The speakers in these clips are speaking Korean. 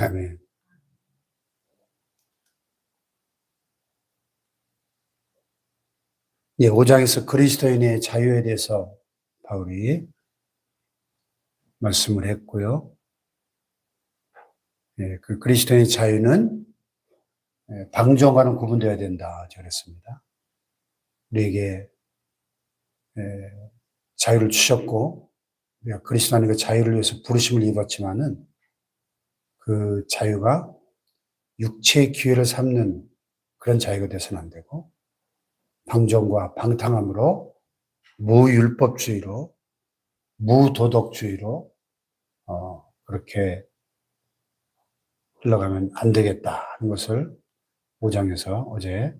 아멘. 예, 5장에서 그리스도인의 자유에 대해서 바울이 말씀을 했고요. 예, 그 그리스도인의 자유는 방종과는 구분되어야 된다. 저랬습니다. 우리에게 자유를 주셨고, 우리가 그리스도 안에 그 자유를 위해서 부르심을 입었지만은 그 자유가 육체의 기회를 삼는 그런 자유가 돼서는 안 되고, 방종과 방탕함으로 무율법주의로 무도덕주의로 그렇게 흘러가면 안 되겠다 하는 것을 5장에서 어제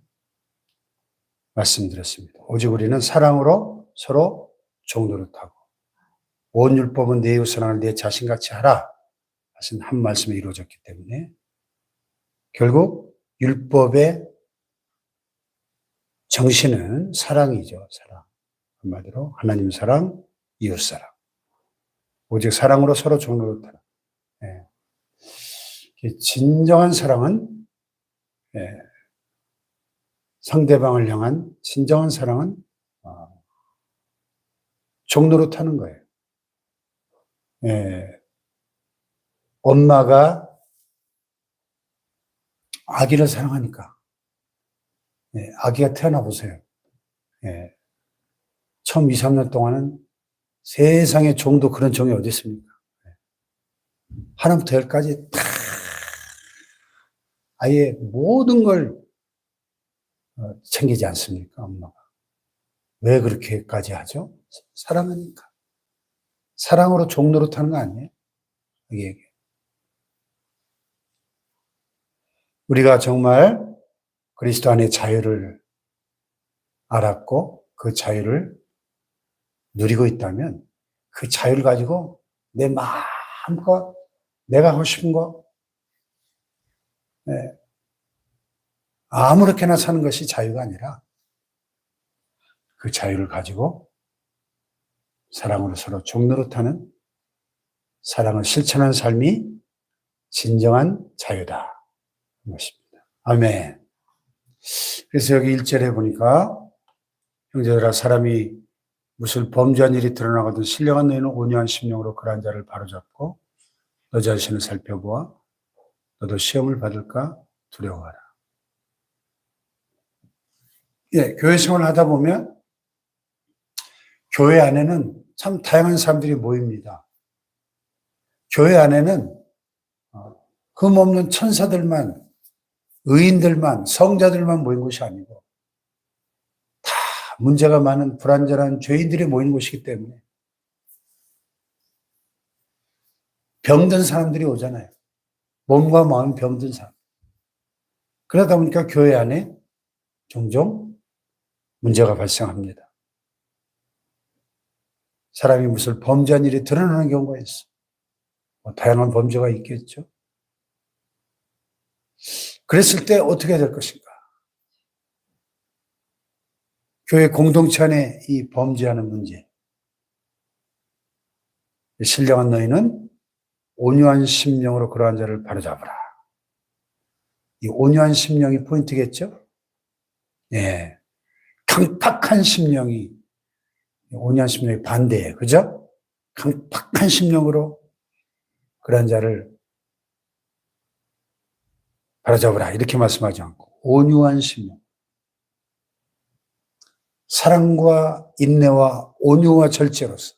말씀드렸습니다. 오직 우리는 사랑으로 서로 종노릇하고 온 율법은 내 이웃 사랑을 내 자신같이 하라 하신 한 말씀에 이루어졌기 때문에 결국 율법의 정신은 사랑이죠. 사랑. 한마디로 하나님 사랑, 이웃 사랑. 오직 사랑으로 서로 종노릇하라. 예. 진정한 사랑은 상대방을 향한 진정한 사랑은 종노릇하는 거예요. 엄마가 아기를 사랑하니까 아기가 태어나 보세요. 처음 2, 3년 동안은 세상에 종도 그런 종이 어디 있습니까? 하나부터 열까지 다 아예 모든 걸 챙기지 않습니까? 엄마가. 왜 그렇게까지 하죠? 사랑하니까. 사랑으로 종노릇하는 거 아니에요? 이게. 우리가 정말 그리스도 안에 자유를 알았고 그 자유를 누리고 있다면 그 자유를 가지고 내 마음껏 내가 하고 싶은 거 아무렇게나 사는 것이 자유가 아니라 그 자유를 가지고 사랑으로 서로 종노릇하는 사랑을 실천하는 삶이 진정한 자유다. 것입니다. 아멘. 그래서 여기 1절에 보니까 형제들아 사람이 무슨 범죄한 일이 드러나거든 신령한 너희는 온유한 심령으로 그러한 자를 바로잡고 너 자신을 살펴보아 너도 시험을 받을까 두려워하라. 예, 교회 생활을 하다 보면 교회 안에는 참 다양한 사람들이 모입니다. 교회 안에는 흠없는 천사들만, 의인들만, 성자들만 모인 곳이 아니고 다 문제가 많은 불완전한 죄인들이 모인 곳이기 때문에 병든 사람들이 오잖아요. 몸과 마음 병든 사람. 그러다 보니까 교회 안에 종종 문제가 발생합니다. 사람이 무슨 범죄한 일이 드러나는 경우가 있어. 다양한 범죄가 있겠죠. 그랬을 때 어떻게 될 것인가? 교회 공동체 안에 이 범죄하는 문제. 신령한 너희는 온유한 심령으로 그러한 자를 바로잡으라. 이 온유한 심령이 포인트겠죠? 예. 강팍한 심령이, 온유한 심령이 반대예요. 그죠? 강팍한 심령으로 그러한 자를 바로잡으라. 이렇게 말씀하지 않고, 온유한 심령. 사랑과 인내와 온유와 절제로서.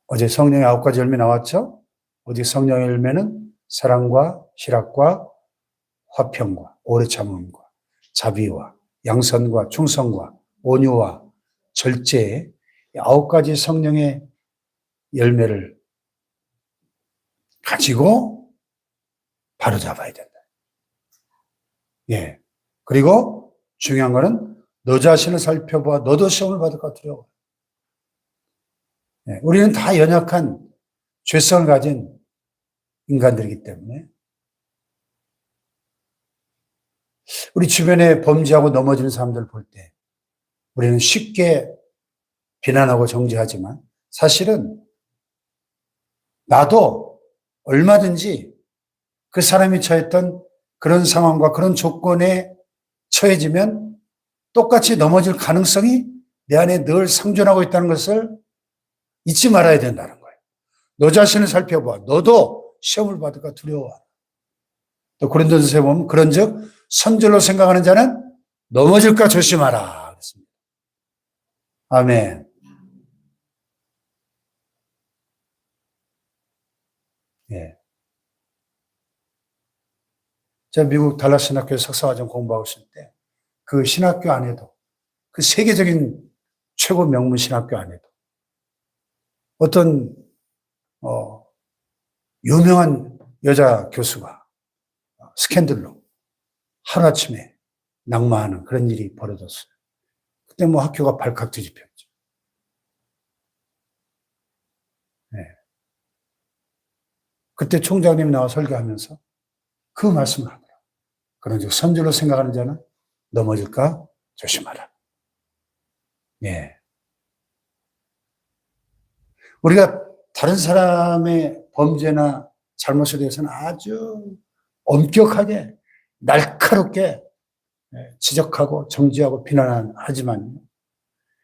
어제 성령의 9가지 열매 나왔죠? 어디 성령의 열매는 사랑과 희락과 화평과 오래 참음과 자비와 양선과 충성과 온유와 절제의 9가지 성령의 열매를 가지고 바로잡아야 된다. 예. 그리고 중요한 거는 너 자신을 살펴봐 너도 시험을 받을 것 두려워. 예. 우리는 다 연약한 죄성을 가진 인간들이기 때문에 우리 주변에 범죄하고 넘어지는 사람들 볼 때 우리는 쉽게 비난하고 정죄하지만 사실은 나도 얼마든지 그 사람이 처했던 그런 상황과 그런 조건에 처해지면 똑같이 넘어질 가능성이 내 안에 늘 상존하고 있다는 것을 잊지 말아야 된다는 거예요. 너 자신을 살펴봐. 너도 시험을 받을까 두려워하라. 또 고린도전서에 보면 그런즉 선절로 생각하는 자는 넘어질까 조심하라 그랬습니다. 아멘. 예. 제가 미국 달라스 신학교에 석사과정 공부하고 있을 때 그 신학교 안에도 그 세계적인 최고 명문 신학교 안에도 어떤 유명한 여자 교수가 스캔들로 하루아침에 낙마하는 그런 일이 벌어졌어요. 그때 뭐 학교가 발칵 뒤집혔죠. 네. 그때 총장님이 나와 설교하면서 그 말씀을 하더라고요. 그런즉 선절로 생각하는 자는 넘어질까 조심하라. 예. 우리가 다른 사람의 범죄나 잘못에 대해서는 아주 엄격하게 날카롭게 지적하고 정죄하고 비난하지만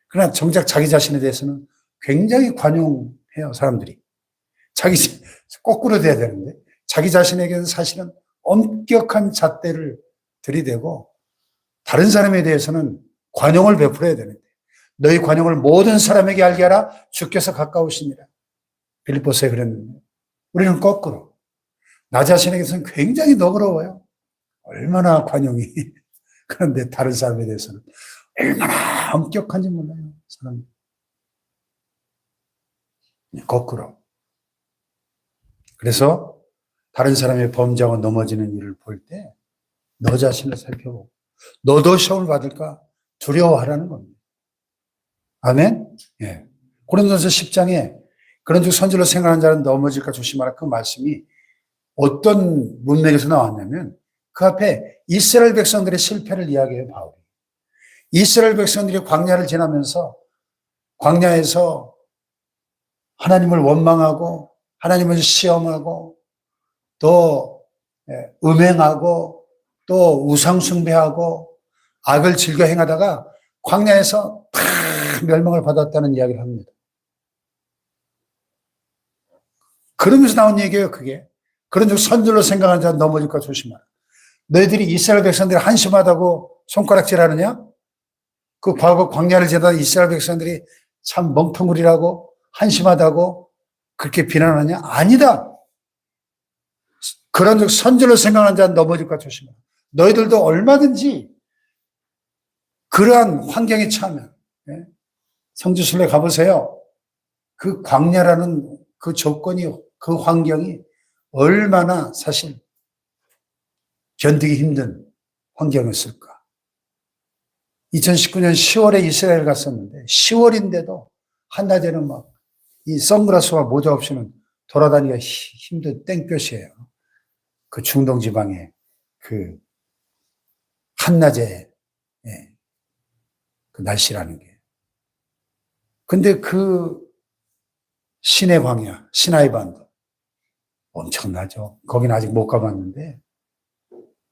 그러나 정작 자기 자신에 대해서는 굉장히 관용해요, 사람들이. 거꾸로 돼야 되는데 자기 자신에게는 사실은 엄격한 잣대를 들이대고 다른 사람에 대해서는 관용을 베풀어야 되는데 너희 관용을 모든 사람에게 알게 하라 주께서 가까우시니라. 빌립보서에 그랬는데 우리는 거꾸로 나 자신에게서는 굉장히 너그러워요. 얼마나 관용이 그런데 다른 사람에 대해서는 얼마나 엄격한지 몰라요. 사람이. 거꾸로. 그래서 다른 사람의 범죄하고 넘어지는 일을 볼 때 너 자신을 살펴보고 너도 시험을 받을까 두려워하라는 겁니다. 아멘? 예. 고린도전서 10장에 그런즉 선지로 생각하는 자는 넘어질까 조심하라 그 말씀이 어떤 문맥에서 나왔냐면 그 앞에 이스라엘 백성들의 실패를 이야기해요, 바울이. 이스라엘 백성들이 광야를 지나면서 광야에서 하나님을 원망하고 하나님을 시험하고 또 음행하고 또 우상숭배하고 악을 즐겨 행하다가 광야에서 다 멸망을 받았다는 이야기를 합니다. 그러면서 나온 얘기예요, 그게. 그런즉 선줄로 생각하는 자는 넘어질까 조심하라. 너희들이 이스라엘 백성들이 한심하다고 손가락질하느냐? 그 과거 광야를 지나다 이스라엘 백성들이 참 멍텅구리라고 한심하다고 그렇게 비난하느냐? 아니다. 그런즉 선줄로 생각하는 자는 넘어질까 조심하라. 너희들도 얼마든지 그러한 환경에 처하면 성지순례 가보세요. 그 광야라는 그 조건이 그 환경이 얼마나 사실 견디기 힘든 환경이었을까. 2019년 10월에 이스라엘 갔었는데 10월인데도 한낮에는 막 이 선글라스와 모자 없이는 돌아다니기가 힘든 땡볕이에요. 그 중동 지방의 그 한낮에 그 날씨라는 게. 근데 그 시내 광야, 시나이 반도 엄청나죠. 거긴 아직 못 가봤는데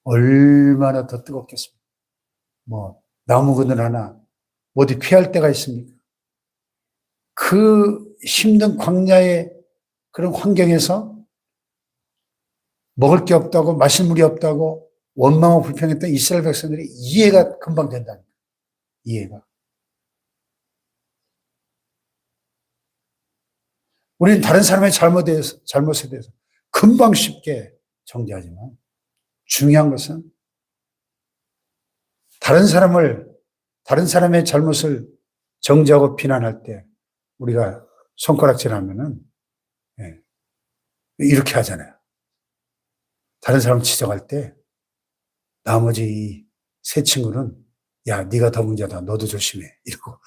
얼마나 더 뜨겁겠습니까? 뭐 나무 그늘 하나 어디 피할 데가 있습니까? 그 힘든 광야의 그런 환경에서 먹을 게 없다고 마실 물이 없다고 원망하고 불평했던 이스라엘 백성들이 이해가 금방 된다니까. 이해가. 우리는 다른 사람의 잘못에 대해서 금방 쉽게 정죄하지만 중요한 것은 다른 사람의 잘못을 정죄하고 비난할 때 우리가 손가락질하면은 이렇게 하잖아요. 다른 사람 지적할 때 나머지 이 세 친구는 야, 네가 더 문제다. 너도 조심해. 이러고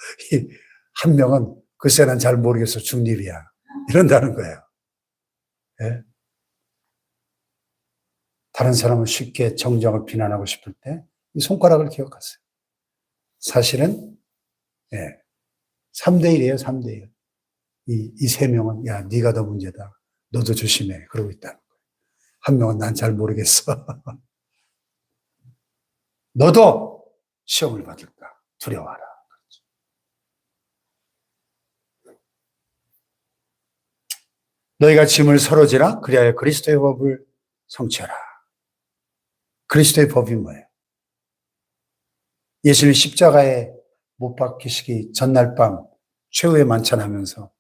한 명은 글쎄 난 잘 모르겠어. 중립이야. 이런다는 거예요. 예? 다른 사람을 쉽게 정죄하고 비난하고 싶을 때 이 손가락을 기억하세요. 사실은 3대1이에요. 3대1. 이 세 명은 야, 네가 더 문제다. 너도 조심해. 그러고 있다는 거예요. 한 명은 난 잘 모르겠어. 너도 시험을 받을까 두려워하라. 너희가 짐을 서로 지라 그리하여 그리스도의 법을 성취하라. 그리스도의 법이 뭐예요? 예수님 십자가에 못 박히시기 전날 밤 최후의 만찬하면서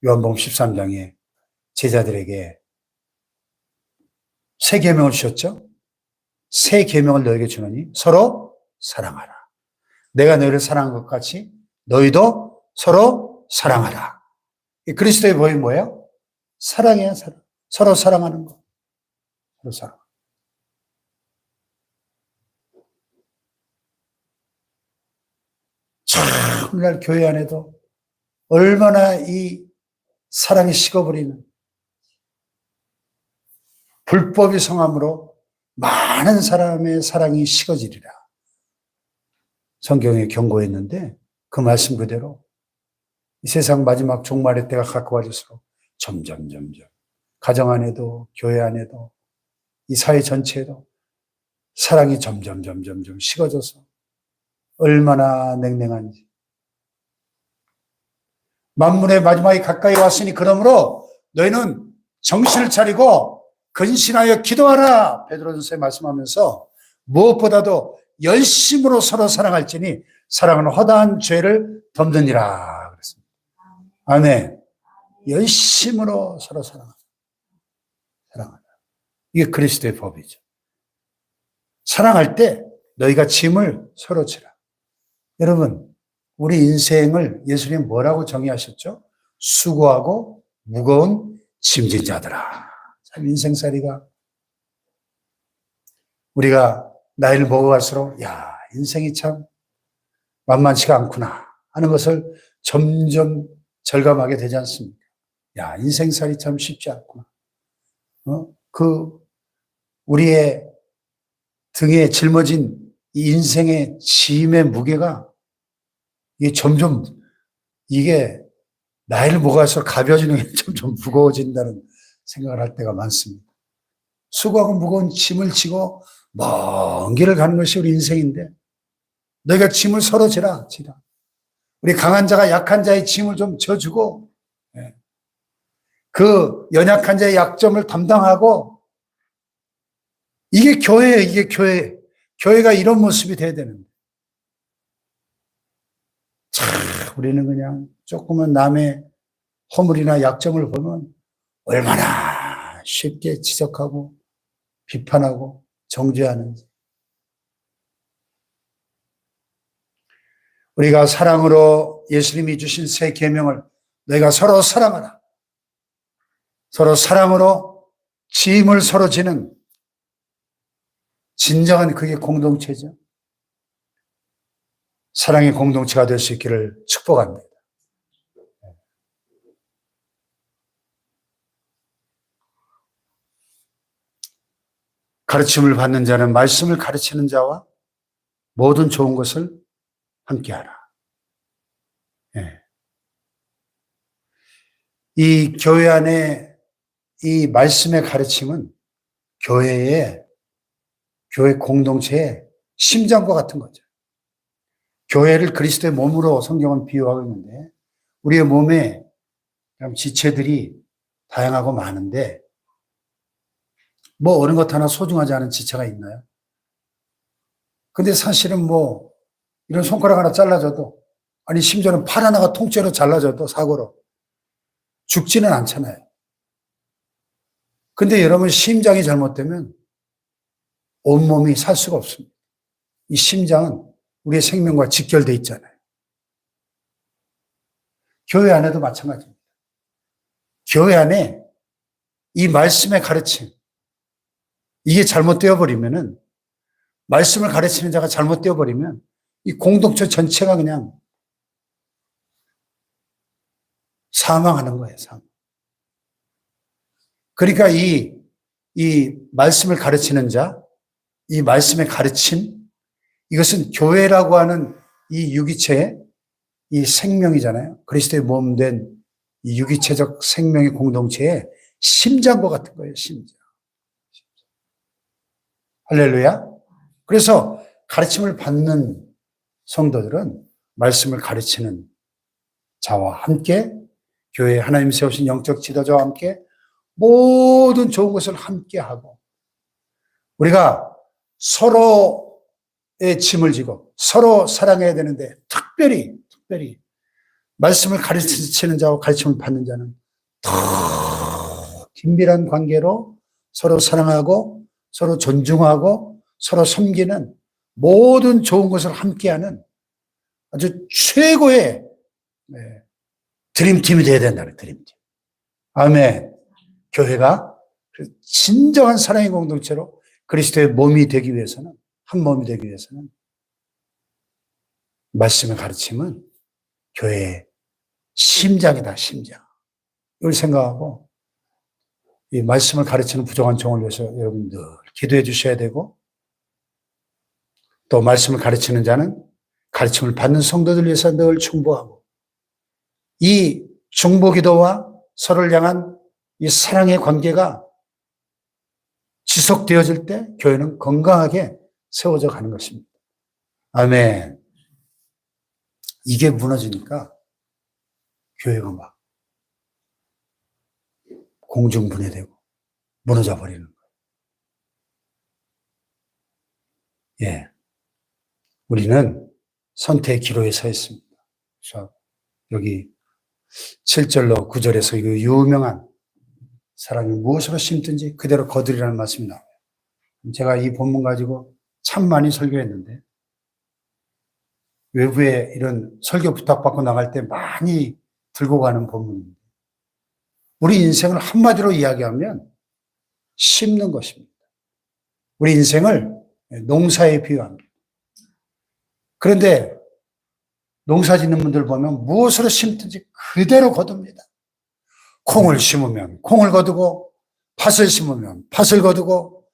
요한복음 13장에 제자들에게 새 계명을 주셨죠? 새 계명을 너에게 주노니 서로 사랑하라. 내가 너희를 사랑한 것 같이 너희도 서로 사랑하라. 그리스도의 법이 뭐예요? 사랑이에요, 사랑. 서로 사랑하는 거. 서로 사랑. 정말 교회 안에도 얼마나 이 사랑이 식어버리는 불법이 성함으로 많은 사람의 사랑이 식어지리라. 성경에 경고했는데 그 말씀 그대로 이 세상 마지막 종말의 때가 가까워질수록 점점 가정 안에도 교회 안에도 이 사회 전체에도 사랑이 점점 식어져서 얼마나 냉랭한지. 만물의 마지막이 가까이 왔으니 그러므로 너희는 정신을 차리고 근신하여 기도하라. 베드로전서에 말씀하면서 무엇보다도 열심으로 서로 사랑할지니 사랑은 허다한 죄를 덮느니라 그랬습니다. 아멘. 열심으로 서로 사랑하라. 이게 그리스도의 법이죠. 사랑할 때 너희가 짐을 서로 지라. 여러분, 우리 인생을 예수님 뭐라고 정의하셨죠? 수고하고 무거운 짐진 자들아. 참 인생살이가 우리가 나이를 먹어갈수록 야, 인생이 참 만만치가 않구나 하는 것을 점점 절감하게 되지 않습니까? 야, 인생살이 참 쉽지 않구나. 우리의 등에 짊어진 이 인생의 짐의 무게가 이게 점점 이게 나이를 먹어갈수록 가벼워지는 게 점점 무거워진다는 생각을 할 때가 많습니다. 수고하고 무거운 짐을 지고 먼 길을 가는 것이 우리 인생인데 너희가 짐을 서로 지라. 우리 강한 자가 약한 자의 짐을 좀 져주고 그 연약한 자의 약점을 담당하고 이게 교회예요. 이게 교회. 교회가 이런 모습이 돼야 되는데 참 우리는 그냥 조금은 남의 허물이나 약점을 보면 얼마나 쉽게 지적하고 비판하고 정죄하는지. 우리가 사랑으로 예수님이 주신 새 계명을 너희가 서로 사랑하라. 서로 사랑으로 짐을 서로 지는 진정한 그게 공동체죠. 사랑의 공동체가 될 수 있기를 축복합니다. 가르침을 받는 자는 말씀을 가르치는 자와 모든 좋은 것을 함께하라. 이 교회 안에 이 말씀의 가르침은 교회 공동체의 심장과 같은 거죠. 교회를 그리스도의 몸으로 성경은 비유하고 있는데 우리의 몸에 지체들이 다양하고 많은데 뭐 어느 것 하나 소중하지 않은 지체가 있나요? 근데 사실은 뭐 이런 손가락 하나 잘라줘도 아니 심지어는 팔 하나가 통째로 잘라져도 사고로 죽지는 않잖아요. 근데 여러분 심장이 잘못되면 온몸이 살 수가 없습니다. 이 심장은 우리의 생명과 직결되어 있잖아요. 교회 안에도 마찬가지입니다. 교회 안에 이 말씀의 가르침, 이게 잘못되어 버리면은, 말씀을 가르치는 자가 잘못되어 버리면 이 공동체 전체가 그냥 사망하는 거예요, 사망. 그러니까 이 말씀을 가르치는 자, 이 말씀의 가르침, 이것은 교회라고 하는 이 유기체의 이 생명이잖아요. 그리스도의 몸 된 이 유기체적 생명의 공동체의 심장과 같은 거예요, 심장. 할렐루야. 그래서 가르침을 받는 성도들은 말씀을 가르치는 자와 함께 교회에 하나님 세우신 영적 지도자와 함께 모든 좋은 것을 함께 하고 우리가 서로의 짐을 지고 서로 사랑해야 되는데 특별히 말씀을 가르치는 자와 가르침을 받는 자는 더 긴밀한 관계로 서로 사랑하고 서로 존중하고 서로 섬기는 모든 좋은 것을 함께하는 아주 최고의 드림팀이 되어야 된다는 드림팀. 아멘. 교회가 진정한 사랑의 공동체로 그리스도의 몸이 되기 위해서는 한 몸이 되기 위해서는 말씀의 가르침은 교회의 심장이다, 심장. 이걸 생각하고 이 말씀을 가르치는 부족한 종을 위해서 여러분들 기도해 주셔야 되고 또 말씀을 가르치는 자는 가르침을 받는 성도들 위해서 늘 중보하고 이 중보기도와 서로를 향한 이 사랑의 관계가 지속되어질 때 교회는 건강하게 세워져 가는 것입니다. 아멘. 이게 무너지니까 교회가 막 공중분해되고 무너져 버리는 거예요. 예. 우리는 선택의 기로에 서 있습니다. 그래서 여기 7절로 9절에서 이 유명한 사람이 무엇으로 심든지 그대로 거두리라는 말씀이 나와요. 제가 이 본문 가지고 참 많이 설교했는데 외부에 이런 설교 부탁받고 나갈 때 많이 들고 가는 본문입니다. 우리 인생을 한마디로 이야기하면 심는 것입니다. 우리 인생을 농사에 비유합니다. 그런데 농사 짓는 분들 보면 무엇으로 심든지 그대로 거둡니다. 콩을 심으면 콩을 거두고 팥을 심으면 팥을 거두고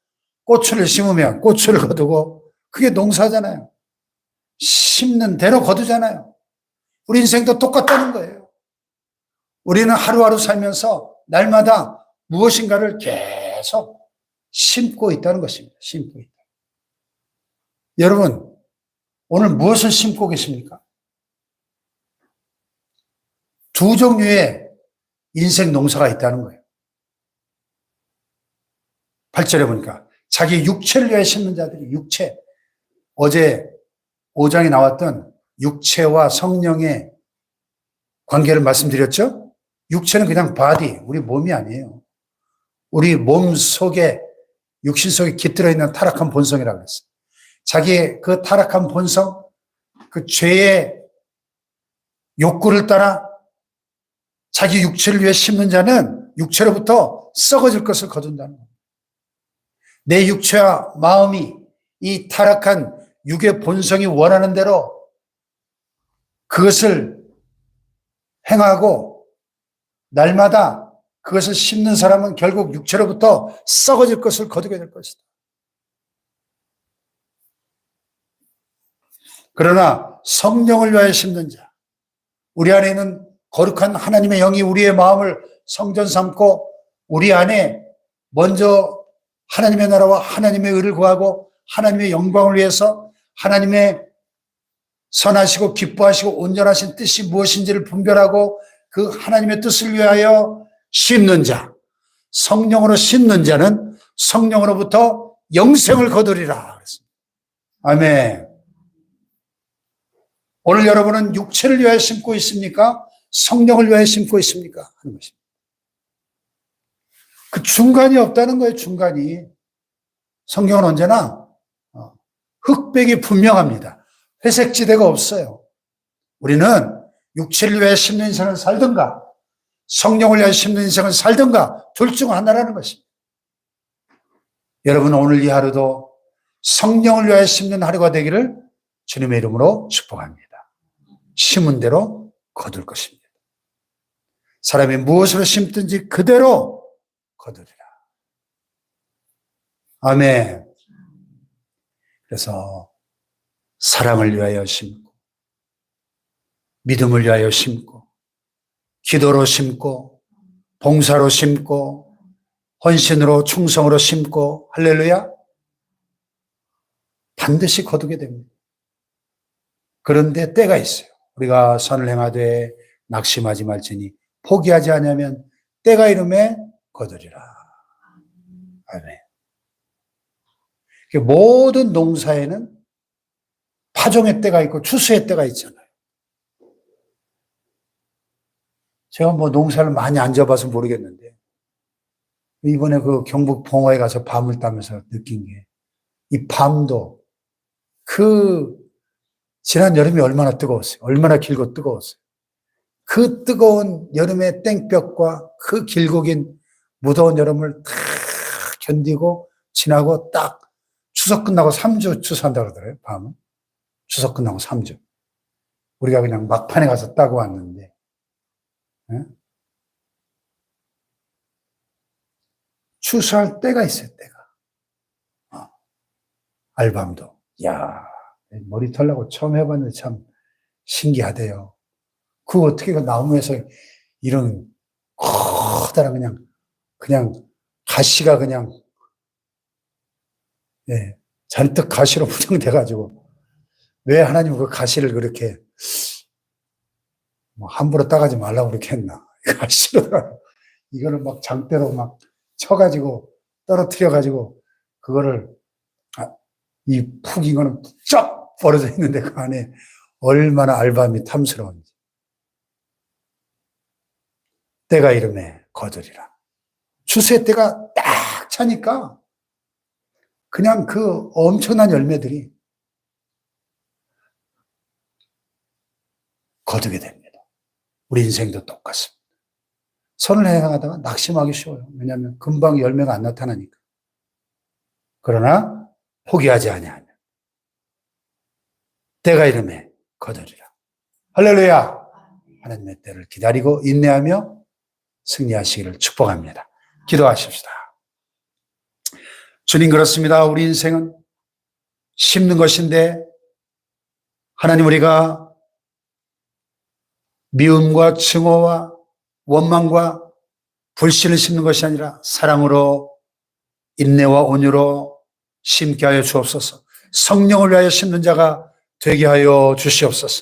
고추를 심으면 고추를 거두고 그게 농사잖아요. 심는 대로 거두잖아요. 우리 인생도 똑같다는 거예요. 우리는 하루하루 살면서 날마다 무엇인가를 계속 심고 있다는 것입니다. 심고 있다. 여러분, 오늘 무엇을 심고 계십니까? 두 종류의 인생 농사가 있다는 거예요. 8절에 보니까 자기 육체를 위해 심는 자들이 육체, 어제 5장에 나왔던 육체와 성령의 관계를 말씀드렸죠? 육체는 그냥 바디, 우리 몸이 아니에요. 우리 몸 속에, 육신 속에 깃들어 있는 타락한 본성이라고 했어요. 자기의 그 타락한 본성, 그 죄의 욕구를 따라 자기 육체를 위해 심는 자는 육체로부터 썩어질 것을 거둔다는 겁니다. 내 육체와 마음이 이 타락한 육의 본성이 원하는 대로 그것을 행하고 날마다 그것을 심는 사람은 결국 육체로부터 썩어질 것을 거두게 될 것이다. 그러나 성령을 위하여 심는 자, 우리 안에 있는 거룩한 하나님의 영이 우리의 마음을 성전 삼고 우리 안에 먼저 하나님의 나라와 하나님의 의를 구하고 하나님의 영광을 위해서 하나님의 선하시고 기뻐하시고 온전하신 뜻이 무엇인지를 분별하고 그 하나님의 뜻을 위하여 심는 자, 성령으로 심는 자는 성령으로부터 영생을 거두리라. 아멘. 오늘 여러분은 육체를 위하여 심고 있습니까? 성령을 위하여 심고 있습니까? 하는 것입니다. 그 중간이 없다는 거예요, 중간이. 성경은 언제나 흑백이 분명합니다. 회색지대가 없어요. 우리는 육체를 위하여 심는 인생을 살든가 성령을 위하여 심는 인생을 살든가 둘 중 하나라는 것입니다. 여러분 오늘 이 하루도 성령을 위하여 심는 하루가 되기를 주님의 이름으로 축복합니다. 심은 대로 거둘 것입니다. 사람이 무엇으로 심든지 그대로 거두리라. 아멘. 그래서 사랑을 위하여 심고 믿음을 위하여 심고 기도로 심고 봉사로 심고 헌신으로 충성으로 심고 할렐루야. 반드시 거두게 됩니다. 그런데 때가 있어요. 우리가 선을 행하되 낙심하지 말지니 포기하지 않으면 때가 이름에 거두리라. 아멘. 모든 농사에는 파종의 때가 있고 추수의 때가 있잖아요. 제가 뭐 농사를 많이 안 져봐서 모르겠는데 이번에 그 경북 봉화에 가서 밤을 따면서 느낀 게 이 밤도 지난 여름이 얼마나 뜨거웠어요. 얼마나 길고 뜨거웠어요. 그 뜨거운 여름의 땡볕과 그 길고 긴 무더운 여름을 다 견디고 지나고 딱 추석 끝나고 3주 추수한다고 그러더라고요. 밤은. 추석 끝나고 3주. 우리가 그냥 막판에 가서 따고 왔는데 네? 추수할 때가 있어요. 때가. 알밤도. 야, 머리 털라고 처음 해봤는데 참 신기하대요. 그 어떻게 그 나무에서 이런 커다란 그냥 가시가 그냥 예, 잔뜩 가시로 무장돼가지고 왜 하나님 그 가시를 그렇게 뭐 함부로 따가지 말라고 그렇게 했나? 가시로 이거를 막 장대로 막 쳐가지고 떨어뜨려가지고 그거를 이 푹 이거는 쫙 벌어져 있는데 그 안에 얼마나 알밤이 탐스러운지. 때가 이름에 거두리라. 추수의 때가 딱 차니까 그냥 그 엄청난 열매들이 거두게 됩니다. 우리 인생도 똑같습니다. 선을 행하다가 낙심하기 쉬워요. 왜냐하면 금방 열매가 안 나타나니까. 그러나 포기하지 아니하면 때가 이름에 거두리라. 할렐루야. 하나님의 때를 기다리고 인내하며 승리하시기를 축복합니다. 기도하십시다. 주님, 그렇습니다. 우리 인생은 심는 것인데 하나님, 우리가 미움과 증오와 원망과 불신을 심는 것이 아니라 사랑으로 인내와 온유로 심게 하여 주옵소서. 성령을 위하여 심는 자가 되게 하여 주시옵소서.